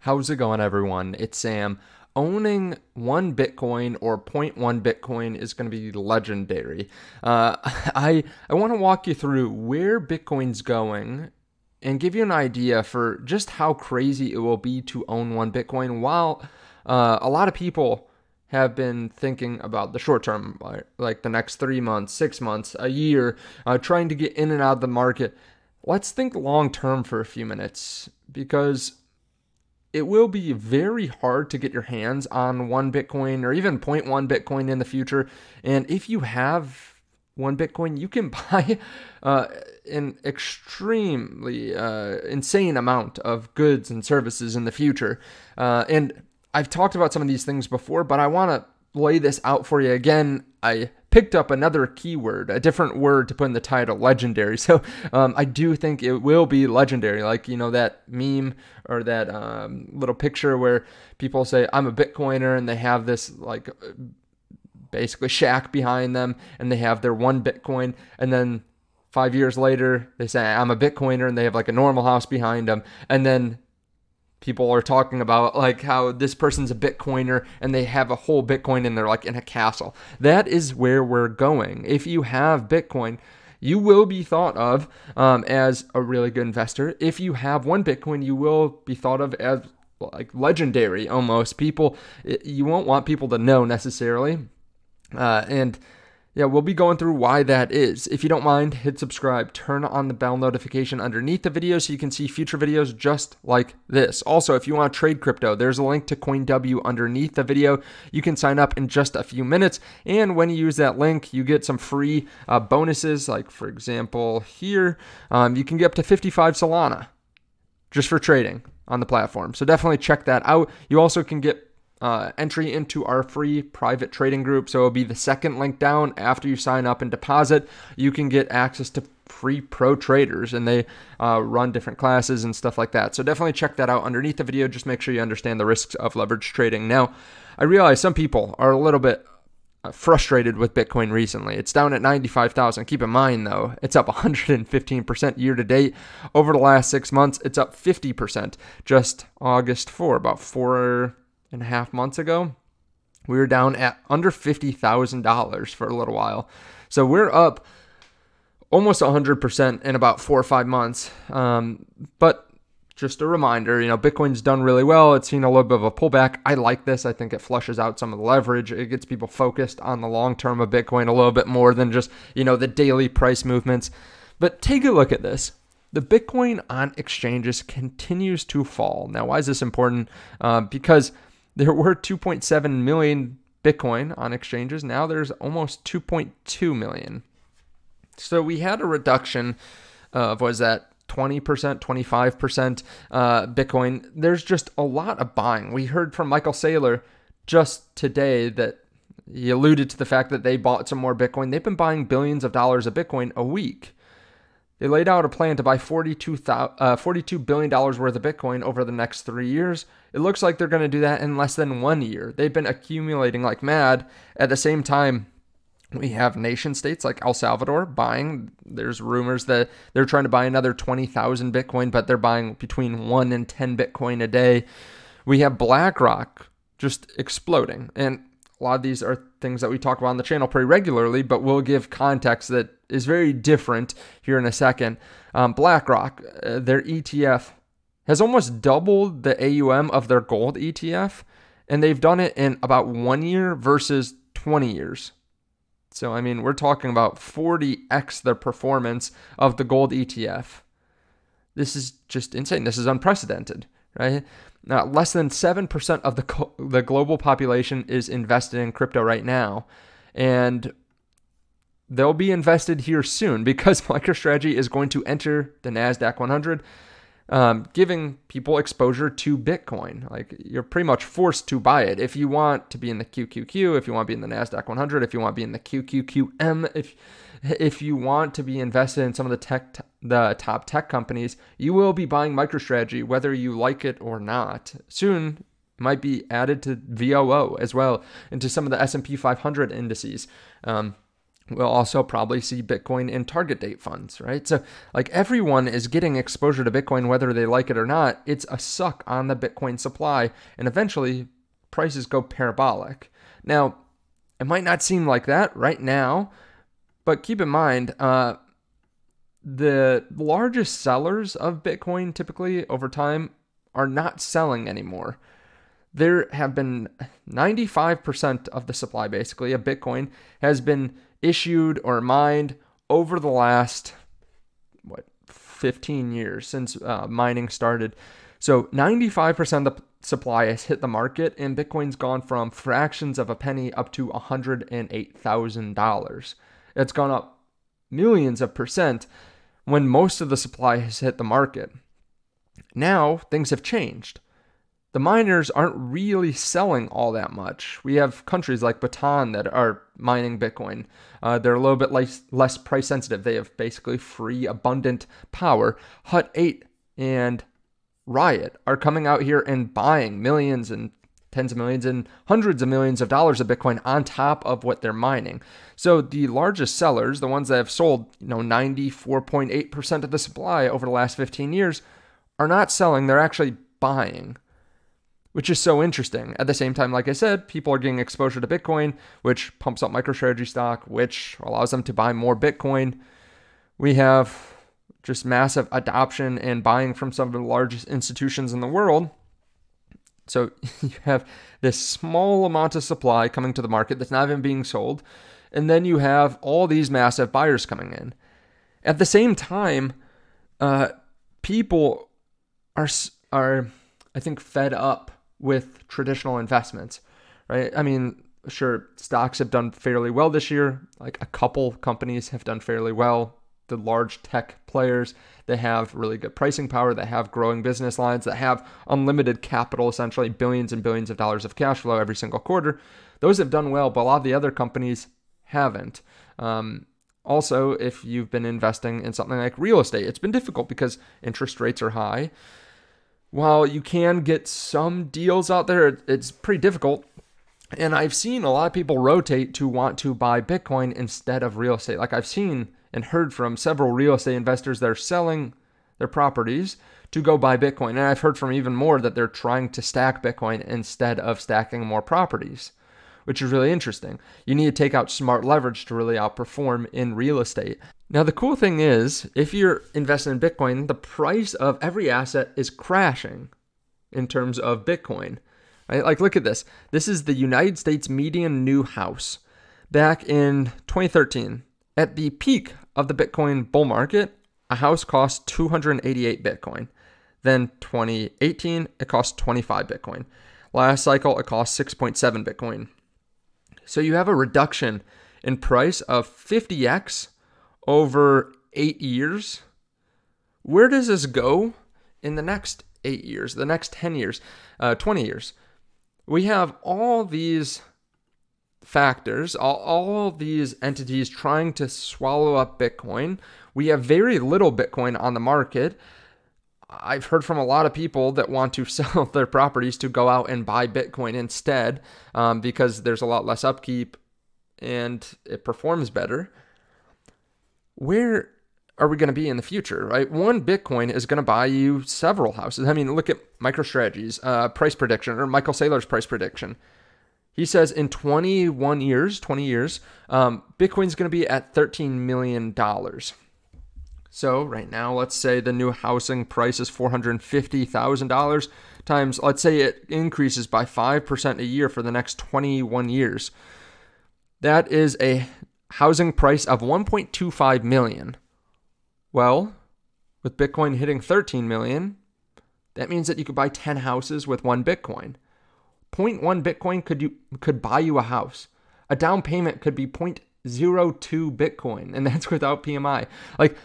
How's it going, everyone? It's Sam. Owning one Bitcoin or zero point 0.1 Bitcoin is going to be legendary. I want to walk you through where Bitcoin's going and give you an idea for just how crazy it will be to own one Bitcoin, while a lot of people have been thinking about the short term, like the next 3 months, 6 months, a year, trying to get in and out of the market. Let's think long term for a few minutes, because it will be very hard to get your hands on one Bitcoin or even 0.1 Bitcoin in the future. And if you have one Bitcoin, you can buy an extremely insane amount of goods and services in the future. And I've talked about some of these things before, but I want to lay this out for you again. I picked up another keyword, a different word to put in the title, legendary. So I do think it will be legendary. Like, you know, that meme or that little picture where people say, I'm a Bitcoiner, and they have this like basically shack behind them, and they have their one Bitcoin. And then 5 years later, they say, I'm a Bitcoiner, and they have like a normal house behind them. And then people are talking about like how this person's a Bitcoiner and they have a whole Bitcoin and they're like in a castle. That is where we're going. If you have Bitcoin, you will be thought of as a really good investor. If you have one Bitcoin, you will be thought of as like legendary almost. You won't want people to know necessarily. And yeah, we'll be going through why that is. If you don't mind, hit subscribe, turn on the bell notification underneath the video so you can see future videos just like this. Also, if you want to trade crypto, there's a link to CoinW underneath the video. You can sign up in just a few minutes, and when you use that link, you get some free bonuses. Like, for example, here, you can get up to 55 Solana just for trading on the platform. So definitely check that out. You also can get entry into our free private trading group. So it'll be the second link down after you sign up and deposit. You can get access to free pro traders, and they run different classes and stuff like that. So definitely check that out underneath the video. Just make sure you understand the risks of leverage trading. Now, I realize some people are a little bit frustrated with Bitcoin recently. It's down at 95,000. Keep in mind, though, it's up 115% year to date. Over the last 6 months, it's up 50%. Just August 4, about 4.5 months ago, we were down at under $50,000 for a little while. So we're up almost 100% in about 4 or 5 months. But just a reminder, you know, Bitcoin's done really well. It's seen a little bit of a pullback. I like this. I think it flushes out some of the leverage. It gets people focused on the long term of Bitcoin a little bit more than just, you know, the daily price movements. But take a look at this. The Bitcoin on exchanges continues to fall. Now, why is this important? Because there were 2.7 million Bitcoin on exchanges. Now there's almost 2.2 million. So we had a reduction of, what is that, 20%, 25% Bitcoin. There's just a lot of buying. We heard from Michael Saylor just today that he alluded to the fact that they bought some more Bitcoin. They've been buying billions of dollars of Bitcoin a week. They laid out a plan to buy $42 billion worth of Bitcoin over the next 3 years. It looks like they're going to do that in less than 1 year. They've been accumulating like mad. At the same time, we have nation states like El Salvador buying. There's rumors that they're trying to buy another 20,000 Bitcoin, but they're buying between 1 and 10 Bitcoin a day. We have BlackRock just exploding. And a lot of these are things that we talk about on the channel pretty regularly, but we'll give context that is very different here in a second. BlackRock, their ETF has almost doubled the AUM of their gold ETF, and they've done it in about 1 year versus 20 years. So, I mean, we're talking about 40x the performance of the gold ETF. This is just insane. This is unprecedented, right? Now, less than 7% of the global population is invested in crypto right now, and they'll be invested here soon because MicroStrategy is going to enter the NASDAQ 100, giving people exposure to Bitcoin. Like, you're pretty much forced to buy it if you want to be in the QQQ, if you want to be in the NASDAQ 100, if you want to be in the QQQM, if you want to be invested in some of the top tech companies, you will be buying MicroStrategy, whether you like it or not. Soon, it might be added to VOO as well, into some of the S&P 500 indices. We'll also probably see Bitcoin in target date funds, right? So like everyone is getting exposure to Bitcoin, whether they like it or not. It's a suck on the Bitcoin supply, and eventually prices go parabolic. Now, it might not seem like that right now, but keep in mind, the largest sellers of Bitcoin typically over time are not selling anymore. There have been 95% of the supply basically of Bitcoin has been issued or mined over the last 15 years since mining started. So 95% of the supply has hit the market, and Bitcoin's gone from fractions of a penny up to $108,000. It's gone up millions of percent when most of the supply has hit the market. Now things have changed. The miners aren't really selling all that much. We have countries like Bhutan that are mining Bitcoin. They're a little bit less price sensitive. They have basically free, abundant power. Hut 8 and Riot are coming out here and buying millions and tens of millions and hundreds of millions of dollars of Bitcoin on top of what they're mining. So the largest sellers, the ones that have sold 94.8% of the supply over the last 15 years, are not selling. They're actually buying, which is so interesting. At the same time, like I said, people are getting exposure to Bitcoin, which pumps up MicroStrategy stock, which allows them to buy more Bitcoin. We have just massive adoption and buying from some of the largest institutions in the world. So you have this small amount of supply coming to the market that's not even being sold. And then you have all these massive buyers coming in. At the same time, people are, I think, fed up with traditional investments, right? I mean, sure, stocks have done fairly well this year. Like a couple companies have done fairly well. The large tech players that have really good pricing power, that have growing business lines, that have unlimited capital, essentially billions and billions of dollars of cash flow every single quarter. Those have done well, but a lot of the other companies haven't. Also, if you've been investing in something like real estate, it's been difficult because interest rates are high. While you can get some deals out there, it's pretty difficult. And I've seen a lot of people rotate to want to buy Bitcoin instead of real estate. Like I've seen and heard from several real estate investors that are selling their properties to go buy Bitcoin. And I've heard from even more that they're trying to stack Bitcoin instead of stacking more properties, which is really interesting. You need to take out smart leverage to really outperform in real estate. Now, the cool thing is, if you're investing in Bitcoin, the price of every asset is crashing in terms of Bitcoin. Right? Like, look at this. This is the United States median new house. Back in 2013, at the peak of the Bitcoin bull market, a house cost 288 Bitcoin. Then 2018, it cost 25 Bitcoin. Last cycle, it cost 6.7 Bitcoin. So you have a reduction in price of 50x over 8 years. Where does this go in the next 8 years, the next 10 years, 20 years? We have all these factors, all these entities trying to swallow up Bitcoin. We have very little Bitcoin on the market. I've heard from a lot of people that want to sell their properties to go out and buy Bitcoin instead because there's a lot less upkeep and it performs better. Where are we going to be in the future, right? One Bitcoin is going to buy you several houses. I mean, look at MicroStrategy's price prediction, or Michael Saylor's price prediction. He says in 20 years, Bitcoin's going to be at $13 million. So right now, let's say the new housing price is $450,000 times, let's say it increases by 5% a year for the next 21 years. That is a housing price of $1.25 million. Well, with Bitcoin hitting 13 million, that means that you could buy 10 houses with 1 Bitcoin. 0.1 Bitcoin could buy you a house. A down payment could be 0.02 Bitcoin, and that's without PMI. Like,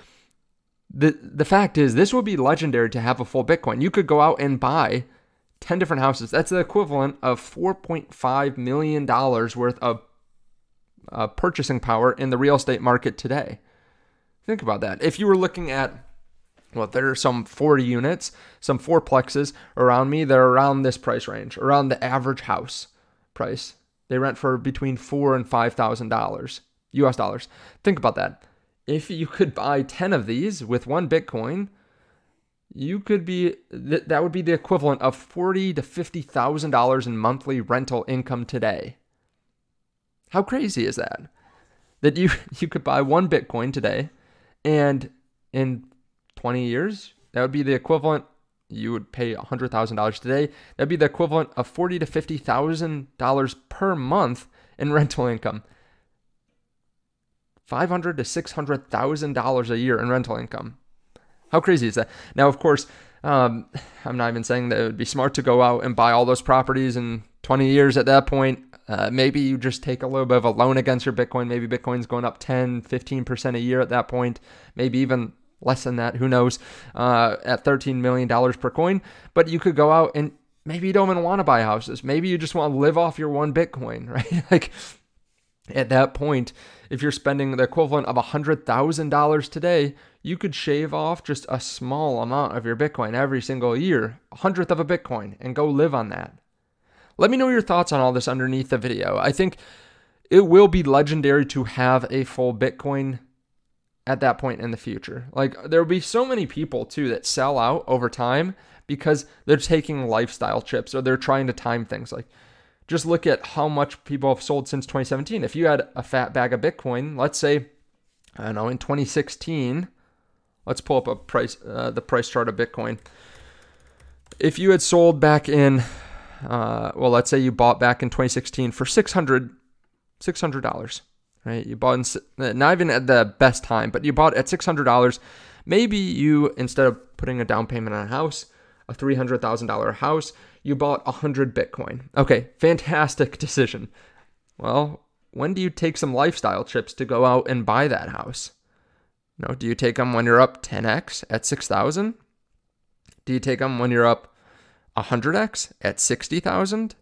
the fact is, this would be legendary to have a full Bitcoin. You could go out and buy 10 different houses. That's the equivalent of $4.5 million worth of purchasing power in the real estate market today. Think about that. If you were looking at, well, there are some 40 units, some fourplexes around me. They're around this price range, around the average house price. They rent for between $4,000 and $5,000. US dollars. Think about that. If you could buy 10 of these with 1 Bitcoin, you could be, that would be the equivalent of $40,000 to $50,000 in monthly rental income today. How crazy is that? That you could buy 1 Bitcoin today, and in 20 years, that would be the equivalent. You would pay $100,000 today. That'd be the equivalent of $40,000 to $50,000 per month in rental income. $500,000 to $600,000 a year in rental income. How crazy is that? Now, of course, I'm not even saying that it would be smart to go out and buy all those properties in 20 years at that point. Maybe you just take a little bit of a loan against your Bitcoin. Maybe Bitcoin's going up 10, 15% a year at that point. Maybe even less than that, who knows, at $13 million per coin. But you could go out and maybe you don't even want to buy houses. Maybe you just want to live off your 1 Bitcoin, right? Like at that point, if you're spending the equivalent of $100,000 today, you could shave off just a small amount of your Bitcoin every single year, 100th of a Bitcoin, and go live on that. Let me know your thoughts on all this underneath the video. I think it will be legendary to have a full Bitcoin at that point in the future. Like there will be so many people too that sell out over time because they're taking lifestyle chips or they're trying to time things. Like just look at how much people have sold since 2017. If you had a fat bag of Bitcoin, let's say, I don't know, in 2016, let's pull up a price, the price chart of Bitcoin. If you had sold back in, well, let's say you bought back in 2016 for $600, right? You bought not even at the best time, but you bought at $600. Maybe you, instead of putting a down payment on a house, a $300,000 house, you bought 100 Bitcoin. Okay, fantastic decision. Well, when do you take some lifestyle chips to go out and buy that house? No, do you take them when you're up 10x at 6,000? Do you take them when you're up 100x at 60,000?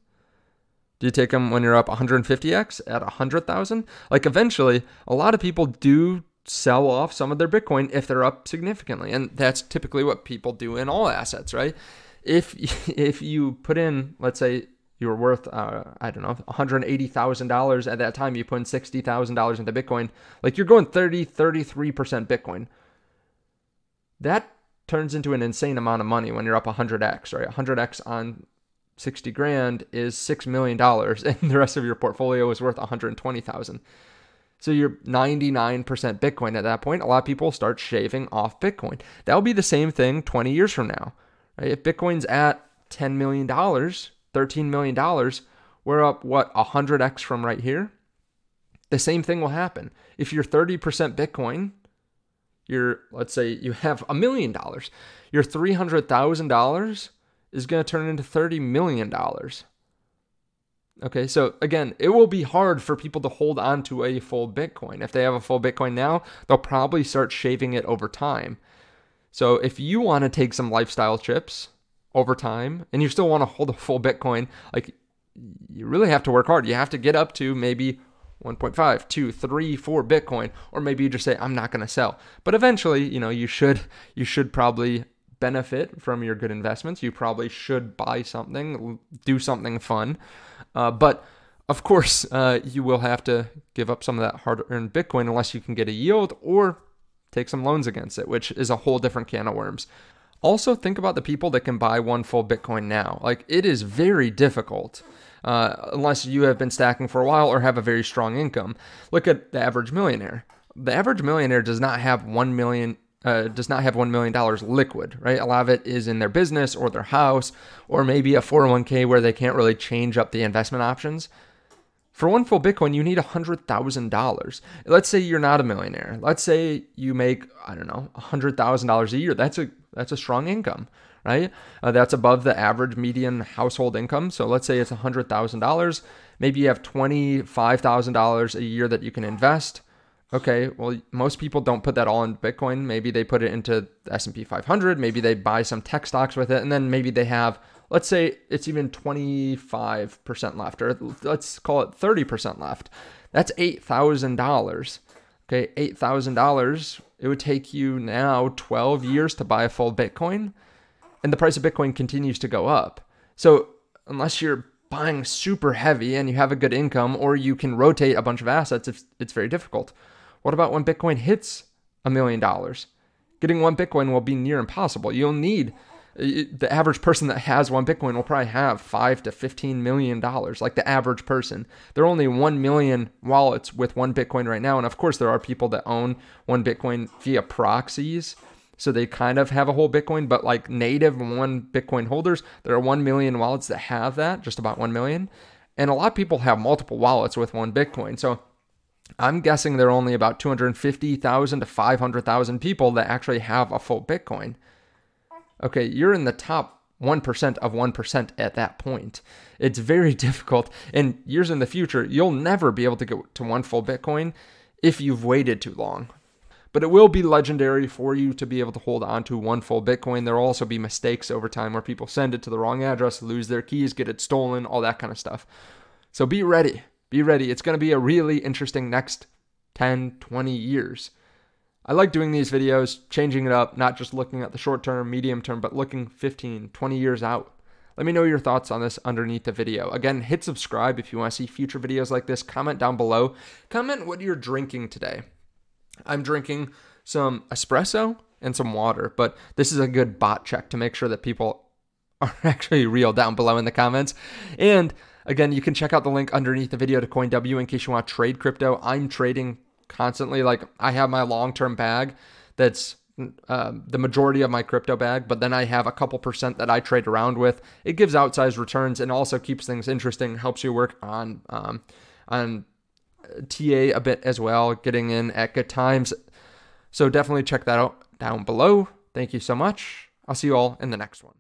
Do you take them when you're up 150x at 100,000? Like eventually, a lot of people do sell off some of their Bitcoin if they're up significantly. And that's typically what people do in all assets, right? If you put in, let's say you were worth, I don't know, $180,000 at that time, you put in $60,000 into Bitcoin, like you're going 33% Bitcoin. That turns into an insane amount of money when you're up 100x, right? 100x on 60 grand is $6 million and the rest of your portfolio is worth 120,000. So you're 99% Bitcoin at that point. A lot of people start shaving off Bitcoin. That'll be the same thing 20 years from now, right? If Bitcoin's at $10 million, $13 million, we're up, what, 100x from right here? The same thing will happen. If you're 30% Bitcoin, let's say you have $1 million, your $300,000 is going to turn into $30 million. Okay, so again, it will be hard for people to hold on to a full Bitcoin. If they have a full Bitcoin now, they'll probably start shaving it over time. So if you want to take some lifestyle chips over time and you still want to hold a full Bitcoin, like you really have to work hard. You have to get up to maybe 1.5, 2, 3, 4 Bitcoin, or maybe you just say, I'm not going to sell. But eventually, you should probably benefit from your good investments. You probably should buy something, do something fun. But of course, you will have to give up some of that hard-earned Bitcoin unless you can get a yield or take some loans against it, which is a whole different can of worms. Also, think about the people that can buy one full Bitcoin now. Like, it is very difficult unless you have been stacking for a while or have a very strong income. Look at the average millionaire. The average millionaire does not have $1 million liquid, right? A lot of it is in their business or their house or maybe a 401k where they can't really change up the investment options. For one full Bitcoin, you need $100,000. Let's say you're not a millionaire. Let's say you make, I don't know, $100,000 a year. That's a strong income, right? That's above the average median household income. So let's say it's $100,000. Maybe you have $25,000 a year that you can invest. Okay, well, most people don't put that all in Bitcoin. Maybe they put it into the S&P 500. Maybe they buy some tech stocks with it. And then maybe they have, let's say it's even 25% left, or let's call it 30% left. That's $8,000. Okay, $8,000. It would take you now 12 years to buy a full Bitcoin. And the price of Bitcoin continues to go up. So unless you're buying super heavy and you have a good income, or you can rotate a bunch of assets, it's very difficult. What about when Bitcoin hits $1 million? Getting one Bitcoin will be near impossible. You'll need, the average person that has one Bitcoin will probably have $5 to $15 million, like the average person. There are only 1 million wallets with one Bitcoin right now. And of course, there are people that own one Bitcoin via proxies. So they kind of have a whole Bitcoin, but like native one Bitcoin holders, there are 1 million wallets that have that, just about 1 million. And a lot of people have multiple wallets with one Bitcoin. So I'm guessing there are only about 250,000 to 500,000 people that actually have a full Bitcoin. Okay, you're in the top 1% of 1% at that point. It's very difficult. And years in the future, you'll never be able to get to one full Bitcoin if you've waited too long. But it will be legendary for you to be able to hold on to one full Bitcoin. There will also be mistakes over time where people send it to the wrong address, lose their keys, get it stolen, all that kind of stuff. So be ready. Be ready. It's going to be a really interesting next 10, 20 years. I like doing these videos, changing it up, not just looking at the short term, medium term, but looking 15, 20 years out. Let me know your thoughts on this underneath the video. Again, hit subscribe if you want to see future videos like this. Comment down below. Comment what you're drinking today. I'm drinking some espresso and some water, but this is a good bot check to make sure that people are actually real down below in the comments. And again, you can check out the link underneath the video to CoinW in case you want to trade crypto. I'm trading constantly. Like, I have my long-term bag that's the majority of my crypto bag, but then I have a couple percent that I trade around with. It gives outsized returns and also keeps things interesting, helps you work on TA a bit as well, getting in at good times. So definitely check that out down below. Thank you so much. I'll see you all in the next one.